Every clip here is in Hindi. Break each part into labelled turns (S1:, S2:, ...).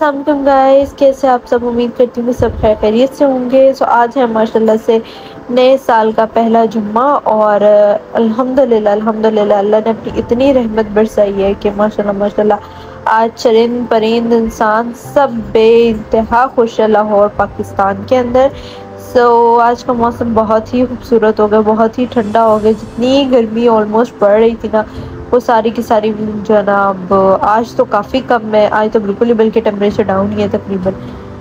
S1: अस्सलाम गाइस, कैसे आप सब। उम्मीद करती हूँ सब खैरियत से होंगे। सो आज है माशाल्लाह से नए साल का पहला जुम्मा और अल्हम्दुलिल्लाह अल्हम्दुलिल्लाह अल्लाह ने अपनी इतनी रहमत बरसाई है कि माशाल्लाह माशाल्लाह आज चरिंद परिंद इंसान सब बेइंतहा खुश है लाहौर पाकिस्तान के अंदर। आज का मौसम बहुत ही खूबसूरत हो गया, बहुत ही ठंडा हो गया। जितनी गर्मी ऑलमोस्ट पड़ रही थी ना, वो सारी की सारी जो है ना अब आज तो काफ़ी कम है। आज तो बिल्कुल ही बल्कि टेम्परेचर डाउन ही है तकरीबन।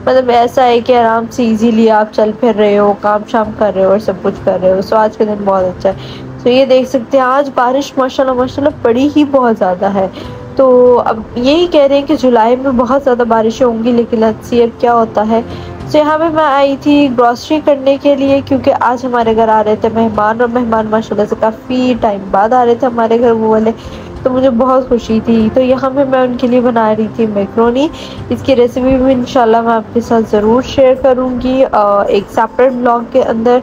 S1: मतलब ऐसा है कि आराम से इजीली आप चल फिर रहे हो, काम शाम कर रहे हो और सब कुछ कर रहे हो। आज का दिन बहुत अच्छा है। ये देख सकते हैं आज बारिश माशाल्लाह माशाल्लाह पड़ी ही बहुत ज़्यादा है। तो अब यही कह रहे हैं कि जुलाई में बहुत ज़्यादा बारिशें होंगी, लेकिन लेट्स सी अब क्या होता है। यहाँ पे मैं आई थी ग्रॉसरी करने के लिए, क्योंकि आज हमारे घर आ रहे थे मेहमान, और मेहमान माशाल्लाह से काफ़ी टाइम बाद आ रहे थे हमारे घर वो वाले। तो मुझे बहुत खुशी थी। तो यहाँ पे मैं उनके लिए बना रही थी मैक्रोनी। इसकी रेसिपी भी इंशाल्लाह मैं आपके साथ ज़रूर शेयर करूँगी एक सेपरेट ब्लॉग के अंदर।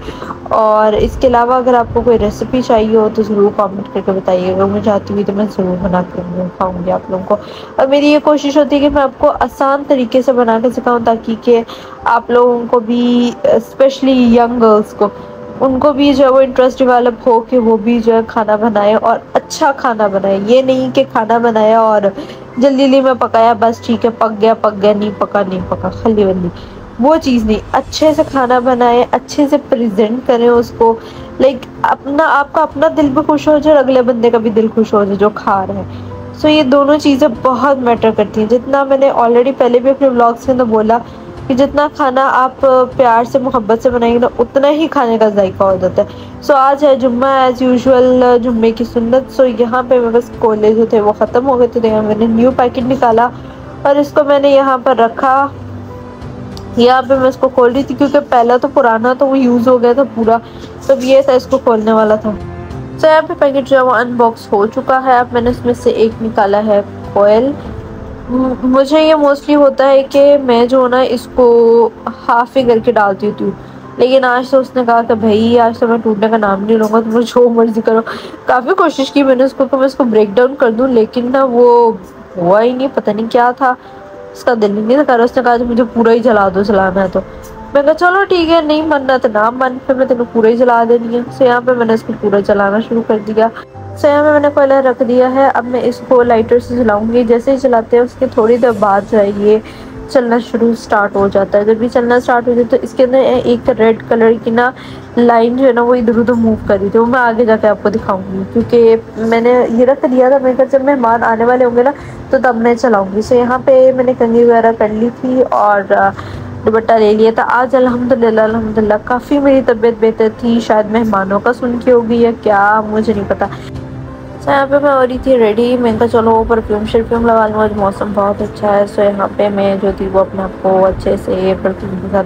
S1: और इसके अलावा अगर आपको कोई रेसिपी चाहिए हो तो ज़रूर कमेंट करके बताइएगा। मैं चाहती हुई तो मैं ज़रूर बना कर खाऊँगी आप लोगों को। और मेरी ये कोशिश होती है कि मैं आपको आसान तरीके से बना कर सिखाऊँ, ताकि कि आप लोगों को भी, स्पेशली यंग गर्ल्स को, उनको भी जो है वो इंटरेस्ट डेवलप हो कि वो भी जो है खाना बनाए और अच्छा खाना बनाए। ये नहीं कि खाना बनाया और जल्दी जल्दी में पकाया, बस ठीक है पक गया, नहीं पका नहीं पका, खली वल्ली, वो चीज़ नहीं। अच्छे से खाना बनाए, अच्छे से प्रेजेंट करें उसको, लाइक अपना आपका अपना दिल भी खुश हो जाए और अगले बंदे का भी दिल खुश हो जाए जो खा रहे हैं। ये दोनों चीज़ें बहुत मैटर करती हैं। जितना मैंने ऑलरेडी पहले भी अपने ब्लॉग्स के अंदर बोला कि जितना खाना आप प्यार से मोहब्बत से बनाएंगे ना, उतना ही खाने का जायका हो जाता है। आज है जुम्मा, एज़ यूजुअल जुम्मे की सुन्नत। यहाँ पे मेरे बस कोले जो थे वो ख़त्म हो गए थे, तो यहाँ मैंने न्यू पैकेट निकाला और इसको मैंने यहाँ पर रखा। यहाँ पे मैं इसको खोल रही थी क्योंकि पहला तो पुराना तो वो यूज़ हो गया था पूरा, तो ये था इसको खोलने वाला था। यहाँ पे पैकेट जो है वो अनबॉक्स हो चुका है। अब मैंने इसमें से एक निकाला है कोयल। मुझे ये मोस्टली होता है कि मैं जो ना इसको हाफ ही करके डालती हूँ, लेकिन आज तो उसने कहा कि भाई आज तो मैं टूटने का नाम नहीं लूँगा, तुम जो मर्जी करो। काफ़ी कोशिश की मैंने उसको कि मैं इसको ब्रेक डाउन कर दूँ, लेकिन ना वो हुआ ही नहीं, पता नहीं क्या था, उसका दिल ही नहीं था। उसने कहा मुझे पूरा ही जला दो, जलाना है तो। मैं कहा चलो ठीक है, नहीं मनना तो ना मन, फिर मैं तेन पूरा ही जला देनी है। यहाँ पे मैंने इसको पूरा जलाना शुरू कर दिया। यहाँ पे मैंने कोयला रख दिया है। अब मैं इसको लाइटर से जलाऊंगी। जैसे ही जलाते हैं उसके थोड़ी देर बाद जो है ये चलना शुरू स्टार्ट हो जाता है। जब ये चलना स्टार्ट हो जाता है तो इसके अंदर एक रेड कलर की ना लाइन जो है ना वो इधर उधर मूव कर रही थी, वो मैं आगे जाके आपको दिखाऊंगी, क्योंकि मैंने ये रख दिया था। मैं जब मेहमान आने वाले होंगे ना तो तब मैं चलाऊंगी। यहाँ पे मैंने कंघी वगैरह कर ली थी और दुपट्टा ले लिया था। आज अल्हम्दुलिल्लाह अल्हम्दुलिल्लाह काफ़ी मेरी तबीयत बेहतर थी। शायद मेहमानों का सुन के होगी या क्या, मुझे नहीं पता। यहाँ पे मैं हो रही थी रेडी। मैं कहा चलो परफ्यूम शर्फ्यूम लगा लूँ, आज मौसम बहुत अच्छा है। यहाँ पे मैं जो थी वो अपने आप को अच्छे से परफ्यूम के साथ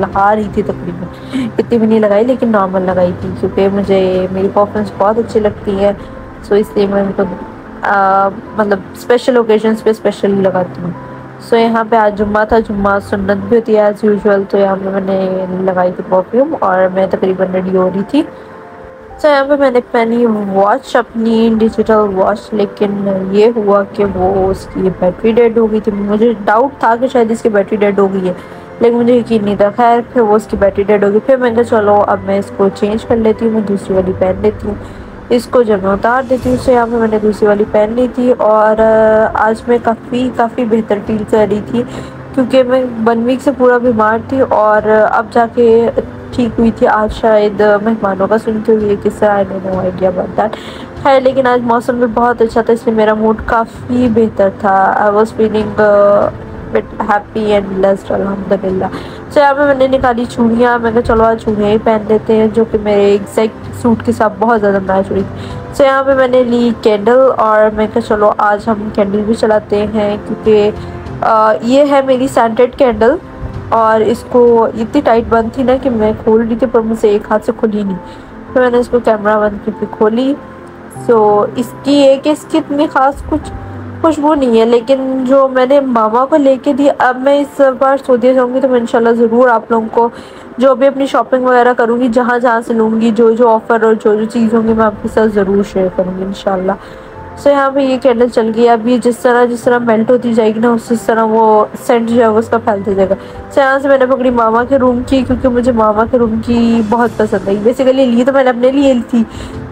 S1: नहा रही थी। तकरीबन इतनी भी नहीं लगाई, लेकिन नॉर्मल लगाई थी, क्योंकि मुझे मेरी परफ्यूम्स बहुत अच्छी लगती है। इसलिए मैं उनको मतलब स्पेशल ओकेजन्स पे स्पेशली लगाती हूँ। यहाँ पे आज जुम्मा था, जुम्मा सुन्नत भी होती है एज़ यूजुअल। तो यहाँ पे मैंने लगाई थी परफ्यूम और मैं तकरीबन रेडी हो रही थी। यहाँ पे मैंने पहनी वॉच, अपनी डिजिटल वॉच, लेकिन ये हुआ कि वो उसकी बैटरी डेड हो गई थी। मुझे डाउट था कि शायद इसकी बैटरी डेड हो गई है, लेकिन मुझे यकीन नहीं था। खैर फिर वो उसकी बैटरी डेड हो गई। फिर मैंने कहा चलो अब मैं इसको चेंज कर लेती हूँ, मैं दूसरी वाली पहन लेती हूँ, इसको जब मैं उतार देती हूँ। यहाँ पे मैंने दूसरी वाली पहन ली थी और आज मैं काफ़ी बेहतर फील कर रही थी, क्योंकि मैं 1 वीक से पूरा बीमार थी और अब जाके ठीक हुई थी। आज शायद मेहमानों का सुन के हुई किस्सा, I don't know idea about that. है लेकिन आज मौसम भी बहुत अच्छा था, इसलिए मेरा मूड काफ़ी बेहतर था। I was feeling bit happy and blessed अल्हम्दुलिल्लाह। यहाँ पे मैंने निकाली चूड़ियाँ। मैं कहा चलो आज चूड़ियाँ ही पहन लेते हैं, जो कि मेरे एग्जैक्ट सूट के साथ बहुत ज़्यादा मैच हुई। यहाँ पे मैंने ली कैंडल और मैं कहा चलो आज हम कैंडल भी चलाते हैं, क्योंकि ये है मेरी सेंटेड कैंडल और इसको इतनी टाइट बंद थी ना कि मैं खोल रही थी पर मुझसे एक हाथ से खुली नहीं। तो मैंने इसको कैमरा बंद करके खोली। इसकी इसकी इतनी ख़ास कुछ खुशबू नहीं है, लेकिन जो मैंने मामा को लेके दी, अब मैं इस बार सऊदी जाऊँगी तो मैं इंशाल्लाह ज़रूर आप लोगों को जो भी अपनी शॉपिंग वगैरह करूँगी, जहाँ जहाँ से लूँगी, जो जो ऑफ़र और जो जो चीज़ होंगी, मैं आपके साथ ज़रूर शेयर करूँगी इंशाल्लाह। सो यहाँ पे ये कैंडल चल गई। अब ये जिस तरह मेल्ट होती जाएगी ना, उस तरह वो सेंट जो है वो उसका फैलते जाएगा। सो यहाँ से मैंने पकड़ी मामा के रूम की, क्योंकि मुझे मामा के रूम की बहुत पसंद आई। बेसिकली ली तो मैंने अपने लिए ली थी,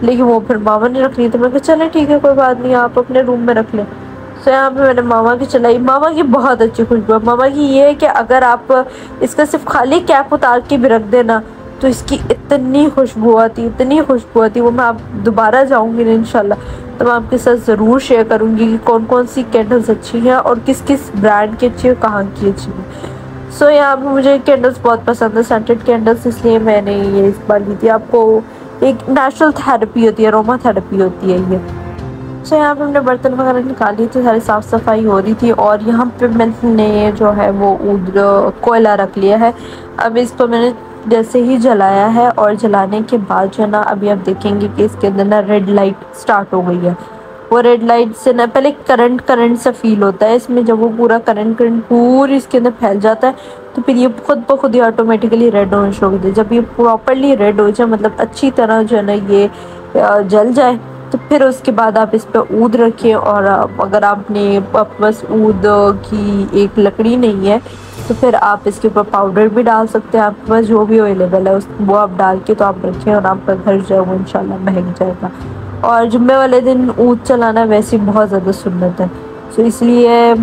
S1: लेकिन वो फिर मामा ने रख ली, तो मैं कहा चले ठीक है कोई बात नहीं, आप अपने रूम में रख लें। सो यहाँ पे मैंने मामा की चलाई। मामा की बहुत अच्छी खुशबू है। मामा की ये है कि अगर आप इसका सिर्फ खाली कैप उतार के भी रख देना तो इसकी इतनी खुशबू आती, इतनी खुशबू आती। वो मैं आप दोबारा जाऊंगी ना इंशाल्लाह, तो मैं आपके साथ ज़रूर शेयर करूंगी कि कौन कौन सी कैंडल्स अच्छी हैं और किस किस ब्रांड की अच्छी है, कहाँ की अच्छी है। सो यहाँ पे मुझे कैंडल्स बहुत पसंद है, सेंटेड कैंडल्स, इसलिए मैंने ये इस बार ली थी। आपको एक नेचुरल थेरेपी होती है, अरोमा थेरेपी होती है ये। सो यहाँ पे हमने बर्तन वगैरह निकाली थी, सारी साफ़ सफाई हो रही थी, और यहाँ पे मैंने जो है वो कोयला रख लिया है। अब इसको मैंने जैसे ही जलाया है, और जलाने के बाद जो है ना, अभी आप देखेंगे कि इसके अंदर ना रेड लाइट स्टार्ट हो गई है। वो रेड लाइट से ना पहले करंट सा फील होता है इसमें। जब वो पूरा करंट पूरी इसके अंदर फैल जाता है, तो फिर ये खुद ब खुद ही ऑटोमेटिकली रेड होना शुरू होता है। जब ये प्रॉपरली रेड हो जाए, मतलब अच्छी तरह जो है ना ये जल जाए, तो फिर उसके बाद आप इस पर ऊद रखें। और अगर आपने बस ऊद की एक लकड़ी नहीं है, तो फिर आप इसके ऊपर पाउडर भी डाल सकते हैं। आपके पास जो भी अवेलेबल है वो आप डाल के तो आप रखें, और आपका घर जो है वो इंशाल्लाह महक जाएगा। और जुम्मे वाले दिन ऊद चलाना वैसे बहुत ज़्यादा सुन्नत है, तो इसलिए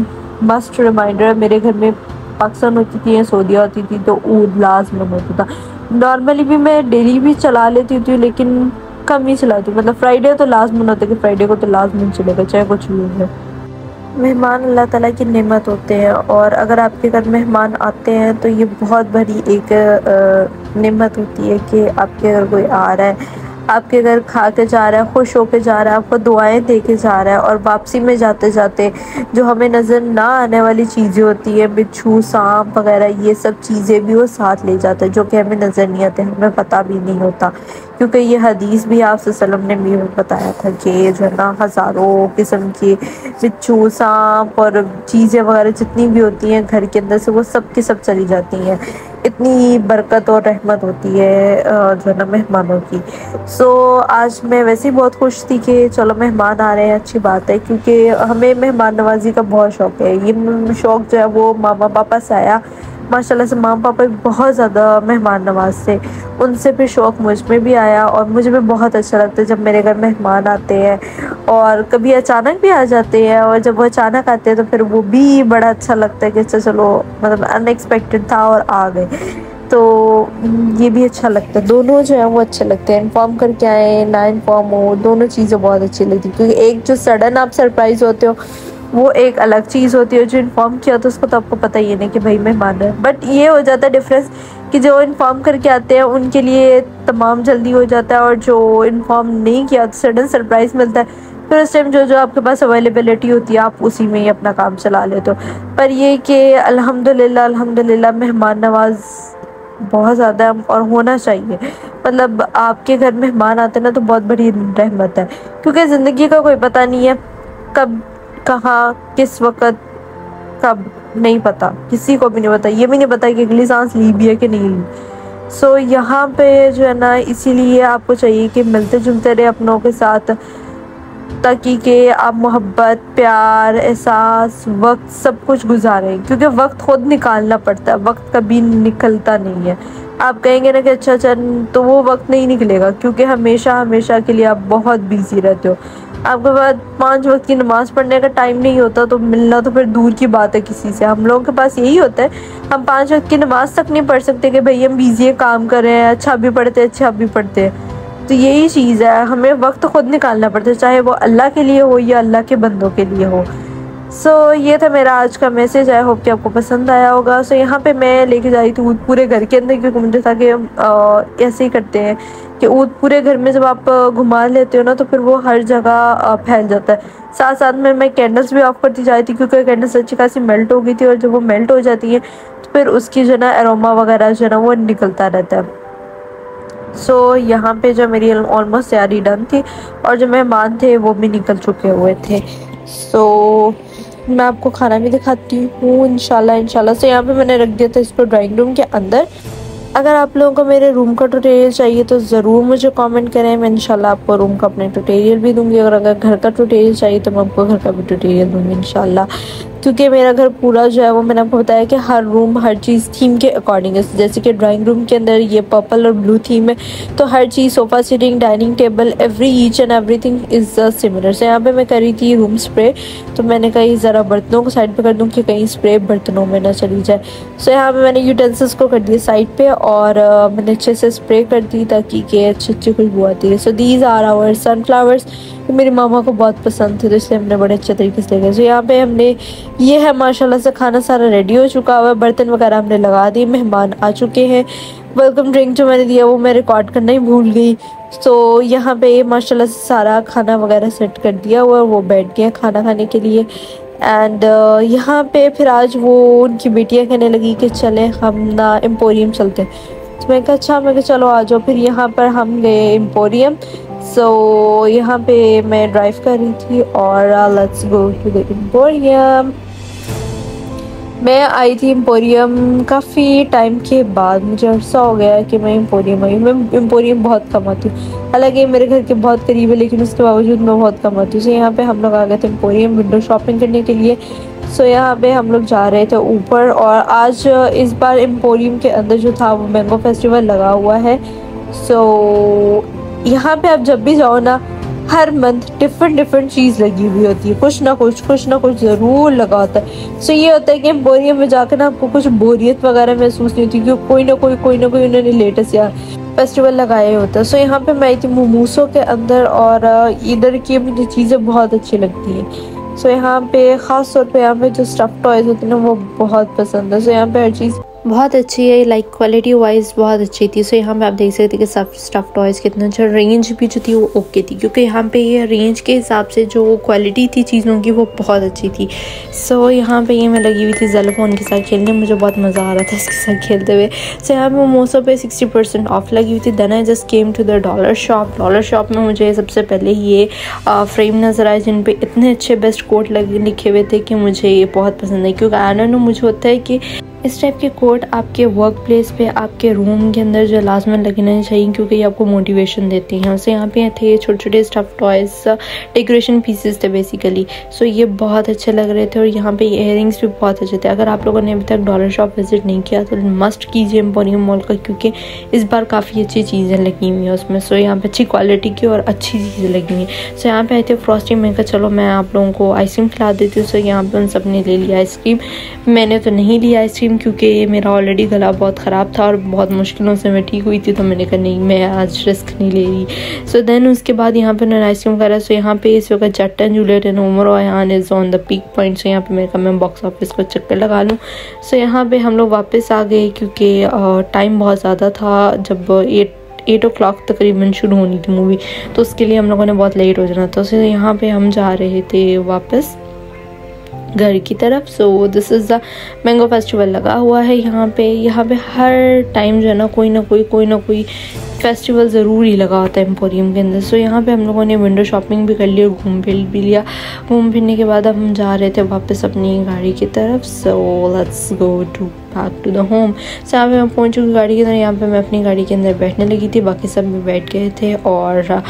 S1: मस्ट रिमाइंडर, मेरे घर में पाकिस्तान होती थी या सऊदीया होती थी तो ऊद लाजमन होता था। नॉर्मली भी मैं डेली भी चला लेती थी, लेकिन कम ही चलाती हूँ। मतलब फ्राइडे तो लाजमन होता है कि फ्राइडे को तो लाजमन चलेगा, चाहे कुछ भी हो। मेहमान अल्लाह ताला की नेमत होते हैं, और अगर आपके घर मेहमान आते हैं तो ये बहुत बड़ी एक नेमत होती है कि आपके घर कोई आ रहा है, आपके घर खा के जा रहा है, खुश होके जा रहा है, आपको दुआएं दे के जा रहा है। और वापसी में जाते जाते जो हमें नज़र ना आने वाली चीज़ें होती है, बिच्छू सांप वगैरह, ये सब चीज़ें भी वो साथ ले जाता है, जो कि हमें नज़र नहीं आते, हमें पता भी नहीं होता। क्योंकि ये हदीस भी आप सल्लल्लाहु अलैहि वसल्लम ने भी बताया था कि जो है ना हज़ारों किस्म के बिच्छू सांप और चीज़ें वगैरह जितनी भी होती हैं घर के अंदर से, वो सब की सब चली जाती हैं। इतनी बरकत और रहमत होती है जो है ना मेहमानों की। सो आज मैं वैसे ही बहुत खुश थी कि चलो मेहमान आ रहे हैं, अच्छी बात है, क्योंकि हमें मेहमान नवाजी का बहुत शौक़ है। ये शौक़ जो है वो मामा पापा से आया। माशाल्लाह से मामा पापा बहुत ज़्यादा मेहमान नवाज थे, उनसे भी शौक़ मुझ में भी आया। और मुझे भी बहुत अच्छा लगता है जब मेरे घर मेहमान आते हैं, और कभी अचानक भी आ जाते हैं, और जब वो अचानक आते हैं तो फिर वो भी बड़ा अच्छा लगता है कि अच्छा चलो, मतलब अनएक्सपेक्टेड था और आ गए, तो ये भी अच्छा लगता है। दोनों जो है वो अच्छे लगते हैं, इन्फॉर्म करके आए ना इन्फॉर्म हो, दोनों चीज़ें बहुत अच्छी लगती है। क्योंकि एक जो सडन आप सरप्राइज़ होते हो वो एक अलग चीज़ होती है, जो इन्फॉर्म किया तो उसको तो आपको पता ही है नहीं कि भाई मेहमान है। बट ये हो जाता है डिफरेंस कि जो इन्फॉर्म करके आते हैं उनके लिए तमाम जल्दी हो जाता है, और जो इन्फॉर्म नहीं किया तो सडन सरप्राइज़ मिलता है, फिर उस टाइम जो आपके पास अवेलेबिलिटी होती है आप उसी में ही अपना काम चला लेते हो। पर ये कि अल्हम्दुलिल्लाह मेहमान नवाज बहुत ज़्यादा और होना चाहिए। मतलब आपके घर मेहमान आते हैं ना तो बहुत बड़ी रहमत है, क्योंकि ज़िंदगी का कोई पता नहीं है कब कहाँ किस वक़्त कब, नहीं पता, किसी को भी नहीं पता। ये भी नहीं पता कि अगली सांस ली भी है कि नहीं ली। सो यहाँ पे जो है ना, इसीलिए आपको चाहिए कि मिलते जुलते रहे अपनों के साथ, ताकि कि आप मोहब्बत, प्यार, एहसास, वक्त सब कुछ गुजारें। क्योंकि वक्त खुद निकालना पड़ता है, वक्त कभी निकलता नहीं है। आप कहेंगे ना कि अच्छा चल, तो वो वक्त नहीं निकलेगा, क्योंकि हमेशा के लिए आप बहुत बिजी रहते हो। आपके पास 5 वक्त की नमाज़ पढ़ने का टाइम नहीं होता, तो मिलना तो फिर दूर की बात है किसी से। हम लोगों के पास यही होता है, हम 5 वक्त की नमाज़ तक नहीं पढ़ सकते कि भाई हम बिजी है, काम कर रहे हैं, अच्छा भी पढ़ते हैं, अच्छा भी पढ़ते हैं। तो यही चीज़ है, हमें वक्त खुद निकालना पड़ता है, चाहे वो अल्लाह के लिए हो या अल्लाह के बंदों के लिए हो। सो ये था मेरा आज का मैसेज। आई होप कि आपको पसंद आया होगा। सो यहाँ पे मैं लेके जा रही थी ऊद पूरे घर के अंदर, क्योंकि मुझे था कि ऐसे ही करते हैं कि ऊद पूरे घर में जब आप घुमा लेते हो ना, तो फिर वो हर जगह फैल जाता है। साथ साथ में मैं कैंडल्स भी ऑफ करती जा रही थी, क्योंकि कैंडल्स अच्छी खासी मेल्ट हो गई थी, और जब वो मेल्ट हो जाती है तो फिर उसकी जो ना एरोमा वगैरह जो है ना वो निकलता रहता है। सो यहाँ पे जो मेरी ऑलमोस्ट तैयारी डन थी, और जो मेहमान थे वो भी निकल चुके हुए थे। सो मैं आपको खाना भी दिखाती हूँ इंशाल्लाह। सो यहाँ पे मैंने रख दिया था इसको ड्राइंग रूम के अंदर। अगर आप लोगों को मेरे रूम का ट्यूटोरियल चाहिए तो ज़रूर मुझे कमेंट करें, मैं इंशाल्लाह आपको रूम का अपने ट्यूटोरियल भी दूंगी। और अगर घर का ट्यूटोरियल चाहिए तो मैं आपको घर का भी ट्यूटोरियल दूंगी इंशाल्लाह। क्योंकि मेरा घर पूरा जो है वो मैंने आपको बताया कि हर रूम हर चीज़ थीम के अकॉर्डिंग है। जैसे कि ड्राइंग रूम के अंदर ये पर्पल और ब्लू थीम है, तो हर चीज़ sofa seating dining table every each and everything is similar. So यहाँ पे मैं करी थी रूम स्प्रे, तो मैंने कहीं ज़रा बर्तनों को साइड पे कर दूँ कि कहीं स्प्रे बर्तनों में ना चली जाए। सो यहाँ पे मैंने यूटेंसिल्स को कर दिया साइड पे और मैंने अच्छे से स्प्रे कर दी ताकि कि अच्छी अच्छी खुशबू आती है। So these are our sunflowers, मेरी मामा को बहुत पसंद थे तो इसलिए हमने बड़े अच्छे तरीके से लेके। सो यहाँ पे हमने ये है माशाल्लाह से खाना सारा रेडी हो चुका हुआ है, बर्तन वगैरह हमने लगा दिए, मेहमान आ चुके हैं। वेलकम ड्रिंक जो मैंने दिया वो मैं रिकॉर्ड करना ही भूल गई। तो यहाँ पे माशाल्लाह से सारा खाना वगैरह सेट कर दिया हुआ, वो बैठ गए खाना खाने के लिए। एंड यहाँ पे फिर आज वो उनकी बेटियाँ कहने लगी कि चले हम ना एम्पोरियम चलते हैं। तो मैं कहा अच्छा, मैं कहा चलो आ जाओ। फिर यहाँ पर हम गए एम्पोरियम। सो यहाँ पे मैं ड्राइव कर रही थी और let's go to the emporium. मैं आई थी एम्पोरियम काफ़ी टाइम के बाद, मुझे अर्सा हो गया कि मैं एम्पोरियम आई। मैं एम्पोरियम बहुत कम आती हूँ, हालांकि मेरे घर के बहुत करीब है लेकिन उसके बावजूद मैं बहुत कम आती हूँ। सो यहाँ पे हम लोग आ गए थे एम्पोरियम विंडो शॉपिंग करने के लिए। सो यहाँ पे हम लोग जा रहे थे ऊपर। और आज इस बार एम्पोरियम के अंदर जो था वो मैंगो फेस्टिवल लगा हुआ है। सो यहाँ पे आप जब भी जाओ ना, हर मंथ डिफरेंट चीज़ लगी हुई होती है, कुछ ना कुछ ज़रूर लगा होता है। सो ये होता है कि एम्पोरियम में जाकर ना आपको कुछ बोरियत वगैरह महसूस नहीं होती, क्योंकि कोई ना कोई उन्होंने लेटेस्ट या फेस्टिवल लगाए होता है। सो यहाँ पे मैं आई थी मोमोसो के अंदर और इधर की मुझे चीज़ें बहुत अच्छी लगती हैं। सो यहाँ पे ख़ास तौर पे यहाँ पे जो स्टफ़ टॉयज़ होते हैं ना वो बहुत पसंद है। सो यहाँ पे हर चीज़ बहुत अच्छी है, लाइक क्वालिटी वाइज बहुत अच्छी थी। सो यहाँ पे आप देख सकते हैं कि स्टफ़ टॉयज़ कितना अच्छा, रेंज भी जो थी वो ओके थी, क्योंकि यहाँ पे ये रेंज के हिसाब से जो क्वालिटी थी चीज़ों की वो बहुत अच्छी थी। सो यहाँ पे ये मैं लगी हुई थी ज़ेलोफ़ोन के साथ खेलने, मुझे बहुत मज़ा आ रहा था इसके साथ खेलते हुए। सो यहाँ पे मोमोसो पे 60% ऑफ लगी हुई थी। Then I just came to the dollar shop में मुझे सबसे पहले ये फ्रेम नज़र आए जिन पर इतने अच्छे बेस्ट कोट लिखे हुए थे कि मुझे ये बहुत पसंद है। क्योंकि आई डोंट नो, मुझे होता है कि इस टाइप के कोट आपके वर्क प्लेस पे, आपके रूम के अंदर जो लाजमन लगने चाहिए, क्योंकि ये आपको मोटिवेशन देती हैं। उससे यहाँ पे थे छोटे छोटे स्टफ़ टॉयज़, डेकोरेशन पीसेस थे बेसिकली। सो ये बहुत अच्छे लग रहे थे। और यहाँ पे इयररिंग्स भी बहुत अच्छे थे। अगर आप लोगों ने अभी तक डॉलर शॉप विज़िट नहीं किया तो मस्ट कीजिए एम्पोरियम मॉल का, क्योंकि इस बार काफ़ी अच्छी चीज़ें लगी हुई हैं उसमें। सो यहाँ पर अच्छी क्वालिटी की और अच्छी चीज़ें लगी हुई हैं। सो यहाँ पे आए थे फ्रॉस्टी, मैं कहा चलो मैं आप लोगों को आइसक्रीम खिला देती हूँ। सो यहाँ पर उन सब ने ले लिया आइसक्रीम, मैंने तो नहीं लिया आइसक्रीम क्योंकि मेरा ऑलरेडी गला बहुत ख़राब था और बहुत मुश्किलों से मैं ठीक हुई थी। तो मैंने कहा नहीं, मैं आज रिस्क नहीं ले रही। सो देन उसके बाद यहाँ पे उन्होंने आइसक्रीम करा। सो यहाँ पे इस वक्त Chattan Juliet and Omran is on the peak point. So यहाँ पे मैंने कहा मैं बॉक्स ऑफिस को चक्कर लगा लूँ। सो यहाँ पे हम लोग वापस आ गए क्योंकि टाइम बहुत ज़्यादा था। जब 8 o'clock तकरीबन शुरू होनी थी मूवी, तो उसके लिए हम लोगों ने बहुत लेट हो जाना था। सो यहाँ पे हम जा रहे थे वापस घर की तरफ। So this is the mango festival लगा हुआ है यहाँ पे हर टाइम जो है ना कोई ना कोई फेस्टिवल ज़रूर ही लगा होता है एम्पोरियम के अंदर। सो यहाँ पे हम लोगों ने विंडो शॉपिंग भी कर ली और घूम फिर भी लिया। घूम फिरने के बाद अब हम जा रहे थे वापस अपनी गाड़ी की तरफ। So let's go back to the home. So यहाँ पे मैं पहुँच चुकी गाड़ी के अंदर। यहाँ पे मैं अपनी गाड़ी के अंदर बैठने लगी थी, बाकी सब भी बैठ गए थे और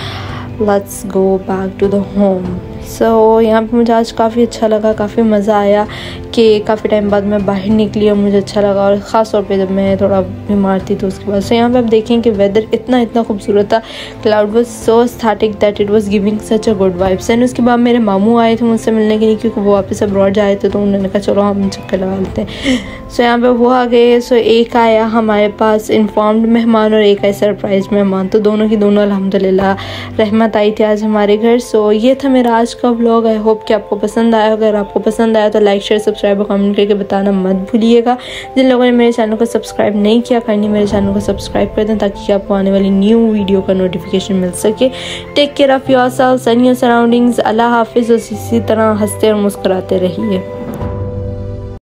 S1: let's go back to the home. So यहाँ पे मुझे आज काफ़ी अच्छा लगा, काफ़ी मज़ा आया कि काफ़ी टाइम बाद मैं बाहर निकली और मुझे अच्छा लगा। और ख़ास तौर पे जब मैं थोड़ा बीमार थी तो उसके बाद। सो यहाँ पे आप देखें कि वेदर इतना खूबसूरत था। Cloud was so static that it was giving such a good vibes. And उसके बाद मेरे मामू आए थे मुझसे मिलने के लिए, क्योंकि वो वापस अब्रॉड जा रहे थे, तो उन्होंने कहा चलो हम चक्कर लगा लेते हैं। सो यहाँ पे वो आ गए। सो एक आया हमारे पास इन्फॉर्म्ड मेहमान और एक आए सरप्राइज मेहमान, तो दोनों की दोनों अल्हम्दुलिल्लाह रहमत आई थी आज हमारे घर। सो ये था मेरा आज का व्लॉग। आई होप कि आपको पसंद आया। अगर आपको पसंद आया तो लाइक शेयर सब्सक्राइब और कमेंट करके बताना मत भूलिएगा। जिन लोगों ने मेरे चैनल को सब्सक्राइब नहीं किया, काइंडली मेरे चैनल को सब्सक्राइब कर दें ताकि आपको आने वाली न्यू वीडियो का नोटिफिकेशन मिल सके। Take care of yourselves and your surroundings. अल्लाह हाफिज़। और इसी तरह हंसते और मुस्कुराते रहिए।